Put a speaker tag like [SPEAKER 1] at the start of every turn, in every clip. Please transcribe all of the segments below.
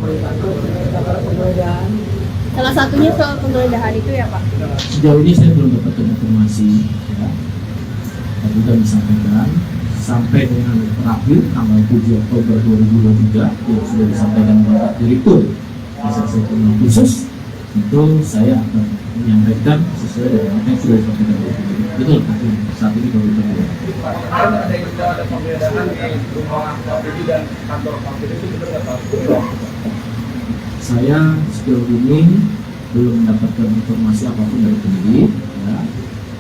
[SPEAKER 1] Penggeledahan. Salah satunya soal penggeledahan itu ya Pak?
[SPEAKER 2] Sejauh ini saya belum dapatkan informasi, ya. Tadi kami sampaikan sampai dengan terakhir tanggal 7 Oktober 2023 yang sudah disampaikan Bapak Direktur Reserse Kriminal Khusus, tentu saya akan menyampaikan sesuai dengan apa yang sudah disampaikan oleh penyidik. Betul, tapi saat ini baru terjadi.
[SPEAKER 3] Ada penggeledahan di rumah Pak Budi dan kantor Pak Budi itu benar nggak Pak?
[SPEAKER 2] Saya sejauh ini belum mendapatkan informasi apapun dari penyidik, ya.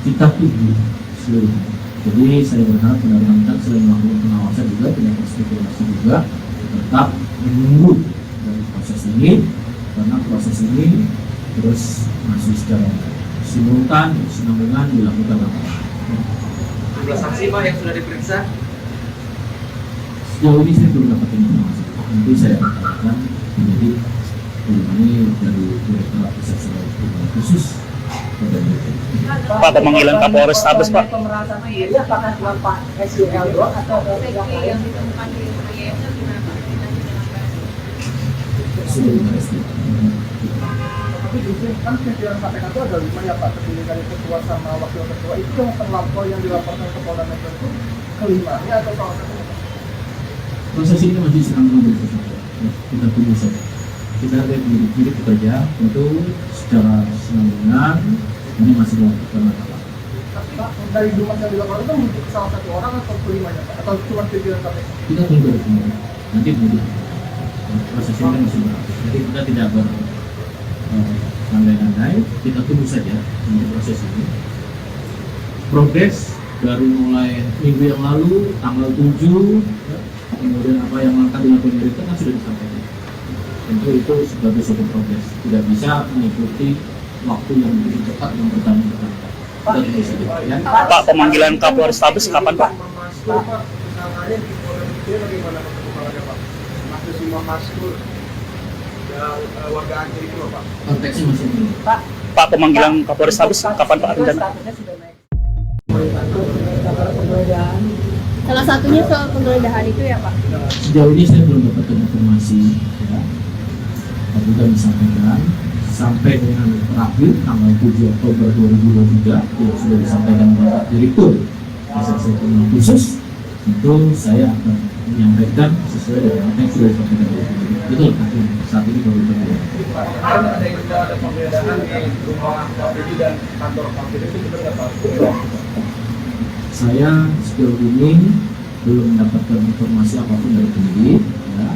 [SPEAKER 2] Kita tunggu seluruhnya. Jadi saya berharap benar-benar selain melakukan pengawasan juga, tidak berspekulasi juga, tetap menunggu dari proses ini, karena proses ini terus masih secara simultan, berkesinambungan dilakukan laporan.
[SPEAKER 3] Jumlah saksi Pak yang sudah diperiksa?
[SPEAKER 2] Sejauh ini saya belum dapat informasi. Nanti saya akan penyidik ini dari Direktorat Reserse Kriminal Khusus.
[SPEAKER 4] Pak, pemanggilan Kapolres Tabes Pak.
[SPEAKER 1] Pemerasan ini apakah cuma Pak SUL doang atau ada yang
[SPEAKER 5] ditemukan di rumah YSL gimana Pak?
[SPEAKER 2] Sudah diinvestigasi.
[SPEAKER 3] Tapi justru kan pimpinan KPK itu ada 5 ya Pak, terdiri dari ketua sama wakil ketua. Itu yang terlampau yang dilaporkan ke Polda Metro itu kelimanya atau salah satunya?
[SPEAKER 2] Proses ini masih sedang berproses. Kita tunggu saja. Kita lihat penyidik bekerja, tentu secara kesinambungan ini masih melakukan langkah.
[SPEAKER 3] Pak, dari dumas yang dilaporkan itu menuju ke salah satu orang atau kelimanya Pak? Atau cuma pimpinan KPK?
[SPEAKER 2] Kita tunggu dari penyidik. Nanti penyidik. Proses ini kan masih berlangsung. Jadi kita tidak berandai-andai, kita tunggu saja untuk proses ini. Progres dari mulai minggu yang lalu, tanggal 7, kemudian apa yang akan dilakukan dari kan sudah disampaikan. Tentu itu sebagai suatu progres, tidak bisa mengikuti waktu yang lebih cepat yang bertahun-tahun. Kita tunggu saja. Ya.
[SPEAKER 4] Pak, pemanggilan Kapolres Tabes kapan Pak?
[SPEAKER 3] Maskur Pak, misalnya di Polda Metro bagaimana perkembangannya Pak? Masih semua maskur yang warga Aceh itu loh Pak.
[SPEAKER 2] Konteksnya masih belum.
[SPEAKER 4] Pak, pemanggilan Kapolres Tabes kapan Pak rencana?
[SPEAKER 1] statusnya sudah naik. Penggeledahan. Salah satunya soal penggeledahan itu ya Pak?
[SPEAKER 2] Sejauh ini saya belum dapatkan informasi, ya. Tadi kami sampaikan sampai dengan terakhir tanggal 7 Oktober 2023 yang sudah disampaikan Bapak Direktur Reserse Kriminal Khusus, tentu saya akan menyampaikan sesuai dengan apa yang sudah disampaikan oleh penyidik. Betul, tapi saat ini baru terjadi.
[SPEAKER 3] Ada penggeledahan di rumah Pak Budi dan kantor Pak Budi itu benar nggak Pak?
[SPEAKER 2] Saya sejauh ini belum mendapatkan informasi apapun dari penyidik, ya.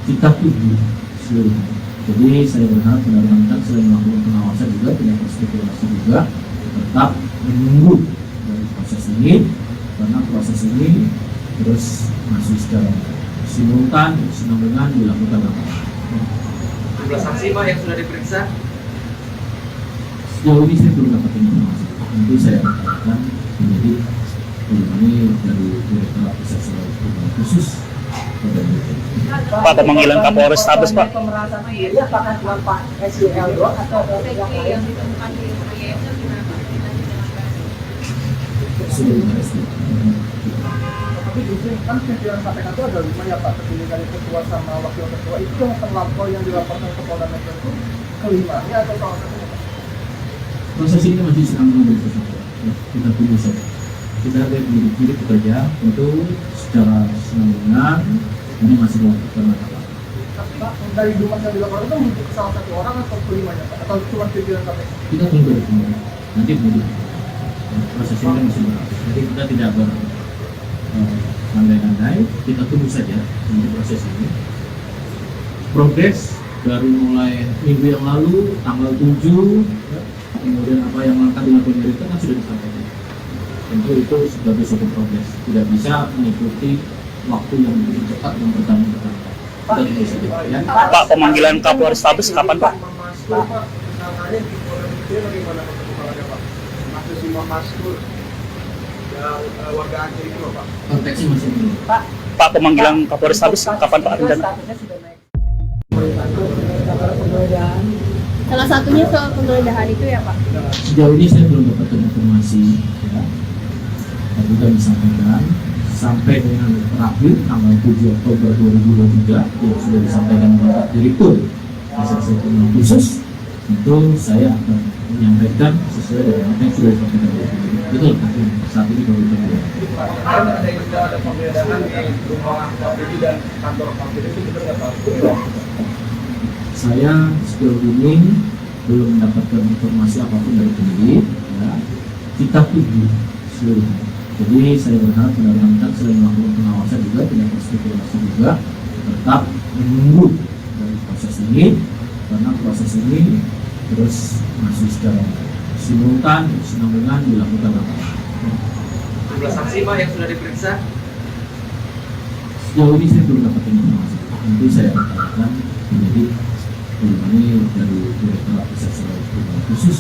[SPEAKER 2] Kita tunggu seluruhnya. Jadi saya berharap benar-benar selain melakukan pengawasan juga, tidak berspekulasi juga, tetap menunggu dari proses ini, karena proses ini terus masih secara simultan, berkesinambungan dilakukan laporan.
[SPEAKER 3] Jumlah saksi Pak yang sudah diperiksa?
[SPEAKER 2] Sejauh ini saya belum dapat informasi. Nanti saya akan penyidik ini dari Direktorat Reserse Kriminal Khusus.
[SPEAKER 4] Pak, pemanggilan Kapolres Tabes Pak.
[SPEAKER 1] Pemerasan ini apakah cuma Pak SUL doang atau ada yang lain?
[SPEAKER 5] yang ditemukan di rumah YSL gimana Pak?
[SPEAKER 2] Sudah diinvestigasi.
[SPEAKER 3] Tapi justru kan pimpinan KPK itu ada 5 ya Pak, terdiri dari ketua sama wakil ketua. Itu yang terlampau yang dilaporkan ke Polda Metro itu kelimanya atau salah satunya Pak?
[SPEAKER 2] Proses ini masih sedang berproses. Kita tunggu saja. Kita lihat penyidik bekerja, tentu secara kesinambungan ini masih melakukan langkah.
[SPEAKER 3] Tapi Pak, dari dumas yang dilaporkan itu menuju ke salah satu orang atau kelimanya Pak? Atau cuma pimpinan KPK?
[SPEAKER 2] Kita tunggu dari penyidik. Nanti penyidik. Proses ini kan masih berlangsung. Jadi kita tidak berandai-andai, kita tunggu saja untuk proses ini. Progres dari mulai minggu yang lalu, tanggal 7, kemudian apa yang akan dilakukan dari kan sudah disampaikan. Tentu itu sebagai suatu progres, tidak bisa mengikuti waktu yang lebih cepat yang bertahun-tahun. Kita tunggu saja. Ya.
[SPEAKER 4] Pak, pemanggilan Kapolres Tabes kapan Pak?
[SPEAKER 3] Maskur Pak, misalnya di Polda Metro bagaimana perkembangannya Pak? Masih semua maskur yang warga Aceh itu loh Pak.
[SPEAKER 2] Konteksnya masih belum.
[SPEAKER 4] Pak, pemanggilan Kapolres Tabes kapan Pak rencana?
[SPEAKER 1] Statusnya sudah naik. Penggeledahan. Salah satunya soal penggeledahan itu ya Pak?
[SPEAKER 2] Sejauh ini saya belum dapatkan informasi, ya. Tadi kami sampaikan sampai dengan terakhir tanggal 7 Oktober 2023 yang sudah disampaikan Bapak Direktur Reserse Kriminal Khusus, tentu saya akan menyampaikan sesuai dengan apa yang sudah disampaikan oleh Bapak. Betul, saat ini baru kedua.
[SPEAKER 3] Ada pembedahan di rumah Pak Budi dan kantor Pak Budi itu benar nggak Pak?
[SPEAKER 2] Saya sejauh ini belum mendapatkan informasi apapun dari penyidik. Ya, kita tunggu seluruhnya. Jadi saya berharap rekan-rekan selain melakukan pengawasan juga tidak berspekulasi juga tetap menunggu dari proses ini, karena proses ini terus masih secara simultan sinambungan dilakukan apa?
[SPEAKER 3] Jumlah saksi Pak yang sudah diperiksa?
[SPEAKER 2] Sejauh ini saya belum dapat informasi. Nanti saya akan menjadi ini dari Direktorat Reserse Kriminal Khusus.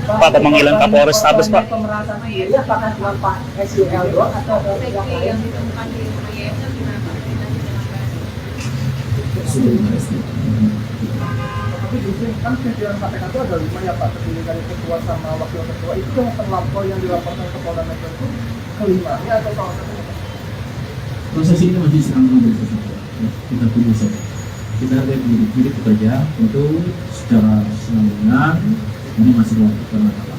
[SPEAKER 4] Pak, pemanggilan Kapolres Tabes, Pak.
[SPEAKER 1] Pemerasan ini apakah cuma Pak SUL doang atau yang
[SPEAKER 5] PG
[SPEAKER 1] lain?
[SPEAKER 5] yang ditemukan di rumah Yayasan gimana Pak?
[SPEAKER 2] Sudah diaresti.
[SPEAKER 3] Tapi justru kan pimpinan KPK itu ada 5 ya Pak, terdiri dari ketua sama wakil ketua. Itu yang terlampau yang dilaporkan ke Polda Metro itu kelimanya atau salah satunya Pak?
[SPEAKER 2] Proses ini masih sedang menunggu proses. Ya, kita tunggu saja. Kita lihat penyidik bekerja tentu secara sinambungan ini masih melakukan masalah.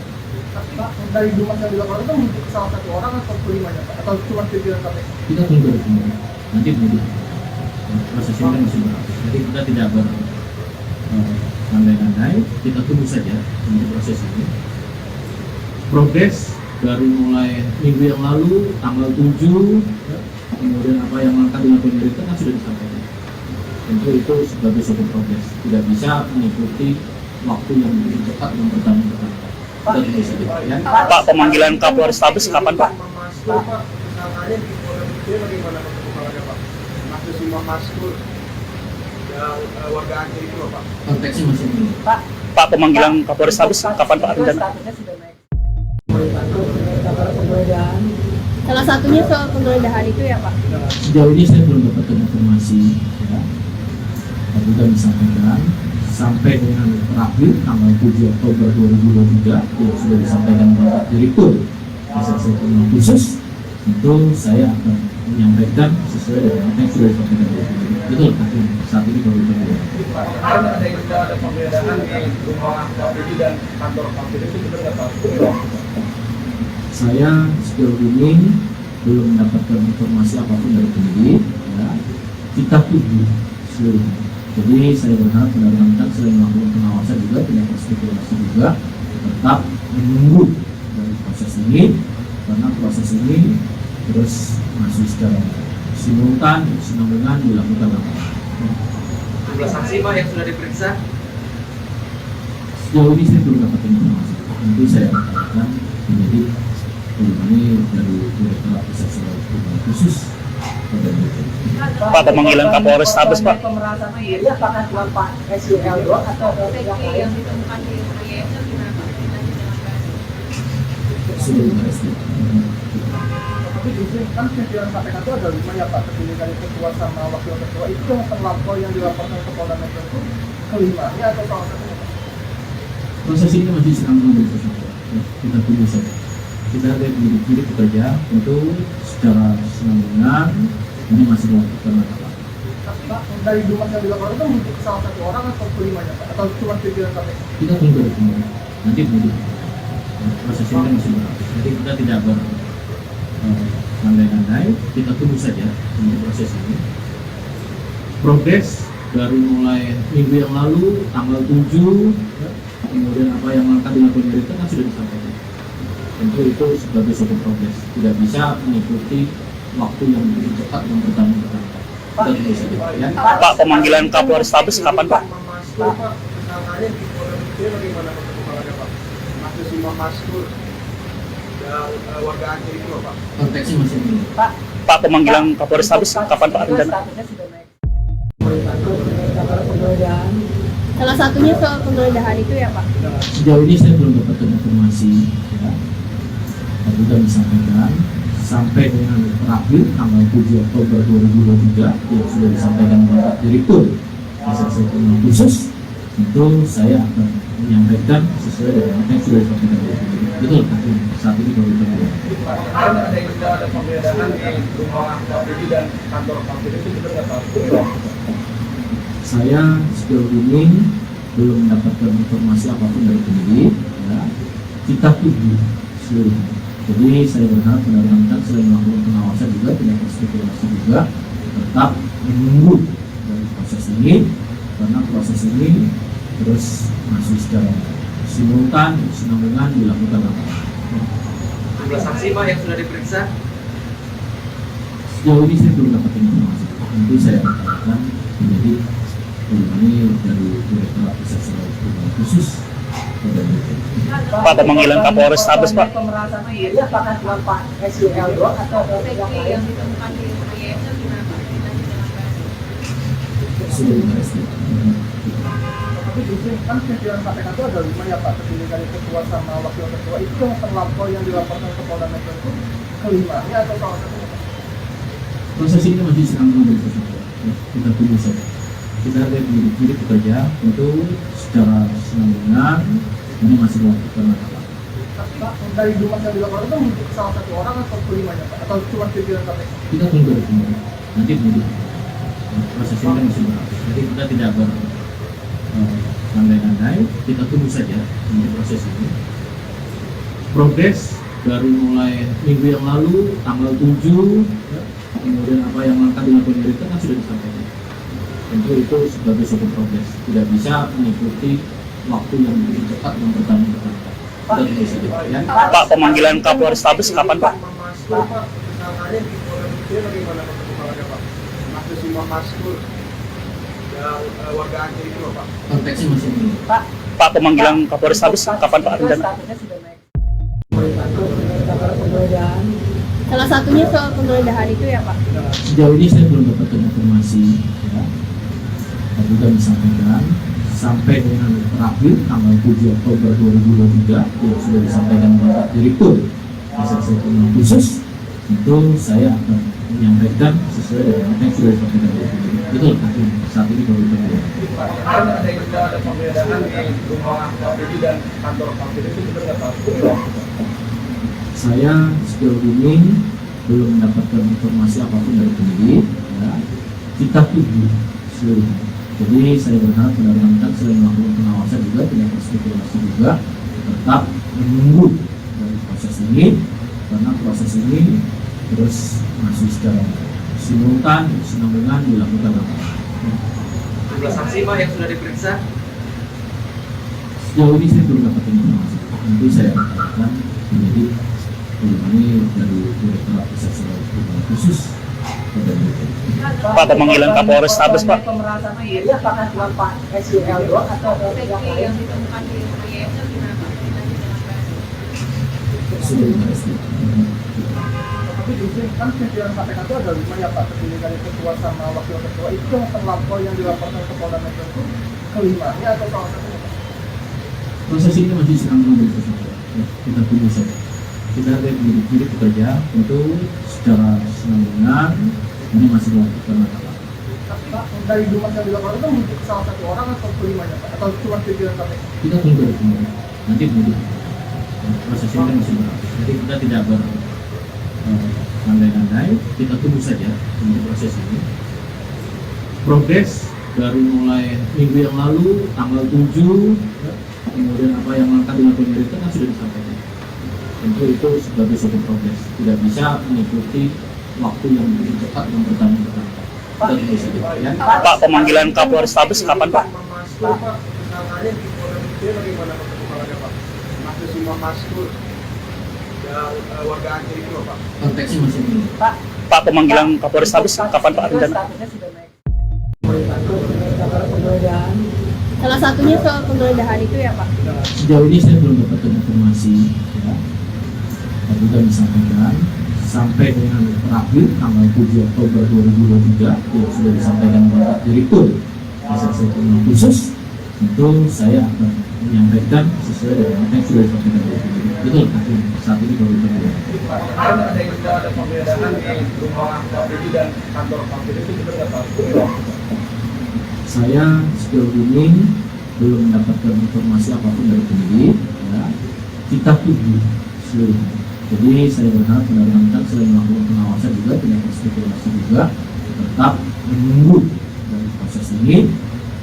[SPEAKER 3] Tapi Pak, dari rumah yang dilaporkan itu menuju ke salah satu orang atau kelimanya Pak? Atau cuma pimpinan KPK?
[SPEAKER 2] Kita tunggu dari penyidik. Nanti penyidik. Proses ini kan masih berlangsung. Jadi kita tidak berandai-andai. Kita tunggu saja untuk proses ini. Progres dari mulai minggu yang lalu tanggal 7, ya, kemudian apa yang akan dilakukan pemerintah kan sudah disampaikan. Tentu itu sebagai suatu progres, tidak bisa mengikuti waktu yang begitu cepat yang bertahun-tahun. Kita tunggu saja, ya.
[SPEAKER 4] Pak, pemanggilan Kapolres Tabes kapan, Pak?
[SPEAKER 3] Maskur Pak, misalnya di Polda Metro bagaimana perkembangannya Pak? Masuk Imam Maskur yang warga Aceh itu Pak?
[SPEAKER 2] Konteksnya masih belum.
[SPEAKER 4] Pak, pemanggilan Kapolres Tabes kapan, Pak? Rencana?
[SPEAKER 1] Statusnya sudah naik. Penggeledahan.
[SPEAKER 5] Salah satunya soal penggeledahan itu ya Pak?
[SPEAKER 2] Sejauh ini saya belum dapatkan informasi, ya. Tapi kami sampaikan sampai dengan terakhir tanggal 7 Oktober 2023 yang sudah disampaikan Bapak Direktur Reserse Kriminal Khusus, tentu saya akan menyampaikan sesuai dengan apa yang sudah disampaikan oleh Bapak. Betul, saat ini baru kedua.
[SPEAKER 3] Ada pembedahan di rumah Pak Budi dan kantor Pak Budi itu benar nggak Pak?
[SPEAKER 2] Saya sejauh ini belum mendapatkan informasi apapun dari penyidik. Ya, kita tunggu seluruhnya. Jadi saya berharap rekan-rekan selain melakukan pengawasan juga tidak berspekulasi juga tetap menunggu dari proses ini, karena proses ini terus masih secara simultan sinambungan dilakukan apa?
[SPEAKER 3] Jumlah saksi Pak yang sudah diperiksa?
[SPEAKER 2] Sejauh ini saya belum dapat informasi. Nanti saya akan menjadi ini dari Direktorat Reserse Kriminal Khusus.
[SPEAKER 4] Pak, pemanggilan Kapolres Tabes, Pak.
[SPEAKER 1] Pemerasan ini apakah cuma Pak SUL doang atau yang
[SPEAKER 5] PG
[SPEAKER 1] lain?
[SPEAKER 5] yang ditemukan di rumah Yayasan gimana Pak?
[SPEAKER 2] Sudah diaresti.
[SPEAKER 3] Tapi justru kan pimpinan KPK itu ada 5 ya Pak, terdiri dari ketua sama wakil ketua. Itu yang terlampau yang dilaporkan ke Polda Metro itu kelimanya atau salah satunya Pak?
[SPEAKER 2] Proses ini masih sedang menunggu proses. Ya, kita tunggu saja. Kita lihat penyidik bekerja tentu secara sinambungan ini masih melakukan masalah.
[SPEAKER 3] Tapi Pak, dari rumah yang dilaporkan itu menuju ke salah satu orang atau kelimanya Pak? Atau cuma pimpinan KPK?
[SPEAKER 2] Kita tunggu dari penyidik. Nanti penyidik. Proses ini kan masih berlangsung. Jadi kita tidak berandai-andai. Kita tunggu saja untuk proses ini. Progres dari mulai minggu yang lalu tanggal 7, ya, kemudian apa yang akan dilakukan pemerintah kan sudah disampaikan. Tentu itu sebagai suatu progres, tidak bisa mengikuti waktu yang begitu cepat yang bertahun-tahun. Kita tunggu saja, ya.
[SPEAKER 4] Pak, pemanggilan Kapolres Tabes kapan, Pak?
[SPEAKER 3] Maskur Pak, misalnya di Polda Metro bagaimana perkembangannya Pak? Masuk Imam Maskur yang warga Aceh itu Pak?
[SPEAKER 2] Konteksnya masih belum.
[SPEAKER 4] Pak, pemanggilan Kapolres Tabes kapan, Pak? Rencana?
[SPEAKER 1] Statusnya sudah naik. Penggeledahan.
[SPEAKER 5] Salah satunya soal penggeledahan itu ya Pak?
[SPEAKER 2] Sejauh ini saya belum dapatkan informasi, ya. Tapi kami sampaikan sampai dengan terakhir tanggal 7 Oktober 2023 yang sudah disampaikan Bapak Direktur Reserse Kriminal Khusus, tentu saya akan menyampaikan sesuai dengan apa yang sudah disampaikan oleh penyidik. Betul, tapi saat ini baru berdua.
[SPEAKER 3] Kan ada pembedaan di rumah Pak Didi dan kantor Pak Didi itu benar nggak Pak?
[SPEAKER 2] Saya sejauh ini belum mendapatkan informasi apapun dari penyidik. Ya. Kita tunggu seluruhnya. Jadi saya berharap benar-benar selain melakukan pengawasan juga tidak berspekulasi juga tetap menunggu dari proses ini, karena proses ini terus masih secara simultan kesinambungan dilakukan apa.
[SPEAKER 3] Jumlah saksi Pak yang sudah diperiksa?
[SPEAKER 2] Sejauh ini saya belum dapat informasi. Nanti saya akan menjadi ini dari Direktorat Reserse Kriminal Khusus.
[SPEAKER 4] Pak, pemanggilan Kapolres Tabes, Pak.
[SPEAKER 1] Pemerasan diri apakah cuma Pak SUL doang atau yang
[SPEAKER 5] Peggy
[SPEAKER 1] lain?
[SPEAKER 5] yang ditemukan di rumah YSL gimana Pak? Kita menjelaskan.
[SPEAKER 2] Sudah diinvestigasi.
[SPEAKER 3] Tapi justru kan pimpinan KPK itu ada 5 ya Pak, terdiri dari ketua sama wakil ketua. Itu yang terlampau yang dilaporkan ke Polda Metro itu kelimanya atau salah satunya Pak?
[SPEAKER 2] Proses ini masih sedang menunggu. Ya, kita tunggu saja. Kita lihat penyidik bekerja tentu secara kesinambungan ini masih melakukan apa.
[SPEAKER 3] Tapi Pak, dari jumlah yang dilaporkan itu mungkin salah satu orang atau kelimanya Pak? Atau cuma pimpinan KPK?
[SPEAKER 2] Kita tunggu dari penyidik. Nanti penyidik. Proses ini kan masih berlangsung. Jadi kita tidak berandai-andai. Kita tunggu saja untuk proses ini. Progres dari mulai minggu yang lalu, tanggal 7, ya, kemudian apa yang akan dilakukan pemerintah kan sudah disampaikan. Tentu itu sebagai suatu progres. Tidak bisa mengikuti waktu yang begitu cepat yang bertahun-tahun. Kita tunggu saja. Ya.
[SPEAKER 4] Pak, pemanggilan Kapolres Tabes kapan Pak?
[SPEAKER 3] Maskur Pak, misalnya di Polda Metro bagaimana Pak perkembangannya Pak? Masih Imam Maskur yang warga Aceh itu loh Pak.
[SPEAKER 2] Konteksnya masih belum.
[SPEAKER 4] Pak, pemanggilan Kapolres Tabes kapan Pak rencana?
[SPEAKER 1] Statusnya sudah naik. Kabar penggeledahan.
[SPEAKER 5] Salah satunya soal penggeledahan itu ya Pak?
[SPEAKER 2] Sejauh ini saya belum dapatkan informasi. Ya. Tadi sudah disampaikan sampai dengan terakhir tanggal 7 Oktober 2023 yang sudah disampaikan Bapak Direktur Reserse Kriminal Khusus, itu saya akan menyampaikan sesuai dengan apa yang sudah disampaikan oleh penyidik. Betul, tapi saat ini baru berdua.
[SPEAKER 3] Kan ada pembedaan di rumah Pak Didi dan kantor Pak Didi itu benar nggak Pak?
[SPEAKER 2] Saya sejauh ini belum mendapatkan informasi apapun dari penyidik. Ya. Kita tunggu seluruhnya. Jadi saya berharap benar-benar selain melakukan pengawasan juga tidak berspekulasi juga tetap menunggu dari proses ini, karena proses ini terus masih secara simultan kesinambungan dilakukan apa.
[SPEAKER 3] Jumlah saksi Pak yang sudah diperiksa?
[SPEAKER 2] Sejauh ini saya belum dapat informasi. Nanti saya akan menjadi ini dari Direktorat Reserse Kriminal Khusus.
[SPEAKER 4] Pak, pemanggilan Kapolres Tabes, Pak.
[SPEAKER 1] Pemerasan diri apakah cuma Pak SUL doang atau yang
[SPEAKER 5] Peggy
[SPEAKER 1] lain?
[SPEAKER 5] yang ditemukan di rumah YSL gimana Pak? Kita menjelaskan.
[SPEAKER 2] Sudah diinvestigasi.
[SPEAKER 3] Tapi justru kan pimpinan KPK itu ada 5 ya Pak, terdiri dari ketua sama wakil ketua. Itu yang terlampau yang dilaporkan ke Polda Metro itu kelimanya atau salah satunya Pak?
[SPEAKER 2] Proses ini masih sedang menunggu. Ya, kita tunggu saja. Kita lihat penyidik bekerja tentu secara kesinambungan ini masih melakukan apa.
[SPEAKER 3] Tapi Pak, dari jumlah yang dilaporkan itu mungkin salah satu orang atau kelimanya Pak? Atau cuma pimpinan KPK?
[SPEAKER 2] Kita tunggu dari penyidik. Nanti penyidik. Proses ini kan masih berlangsung. Jadi kita tidak berandai-andai. Kita tunggu saja untuk proses ini. Progres dari mulai minggu yang lalu, tanggal 7, ya, kemudian apa yang akan dilakukan pemerintah kan sudah disampaikan. Tentu itu sebagai suatu progres. Tidak bisa mengikuti waktu yang begitu cepat yang bertahun-tahun. Kita tunggu saja. Ya.
[SPEAKER 4] Pak, pemanggilan Kapolres Tabes kapan Pak?
[SPEAKER 3] Maskur Pak, misalnya di Polda Metro bagaimana Pak perkembangannya Pak? Masih Imam Maskur yang warga Aceh itu loh Pak.
[SPEAKER 2] Konteksnya masih belum.
[SPEAKER 4] Pak, pemanggilan Kapolres Tabes kapan Pak rencana?
[SPEAKER 1] Statusnya sudah naik. Kabar penggeledahan.
[SPEAKER 5] Salah satunya soal penggeledahan itu ya Pak?
[SPEAKER 2] Sejauh ini saya belum dapatkan informasi. Ya. Tadi sudah disampaikan sampai dengan terakhir tanggal 7 Oktober 2023 yang sudah disampaikan Bapak Direktur Reserse Kriminal Khusus, tentu saya akan menyampaikan sesuai dengan apa yang sudah disampaikan oleh penyidik. Betul, tapi saat ini baru berdua.
[SPEAKER 3] Kan ada pembedaan di rumah Pak Didi dan kantor Pak Didi itu benar nggak Pak?
[SPEAKER 2] Saya sejauh ini belum mendapatkan informasi apapun dari penyidik, ya, kita tunggu seluruhnya. Jadi saya berharap benar-benar selain melakukan pengawasan juga, tidak spekulasi juga, tetap menunggu dari proses ini,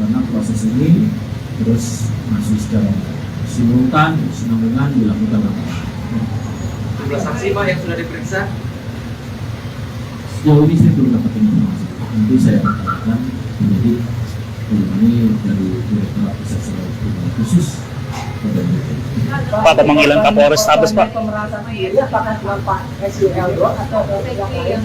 [SPEAKER 2] karena proses ini terus masih secara simultan, berkesinambungan dilakukan.
[SPEAKER 6] Jumlah saksi Pak yang sudah diperiksa?
[SPEAKER 2] Sejauh ini saya belum dapat informasi. Nanti saya akan penyidik ini dari Direktorat Reserse Kriminal Khusus.
[SPEAKER 4] Pak, pemanggilan Kapolres Tabes, Pak.
[SPEAKER 1] Pemerasan diri apakah cuma Pak SYL doang atau yang lain?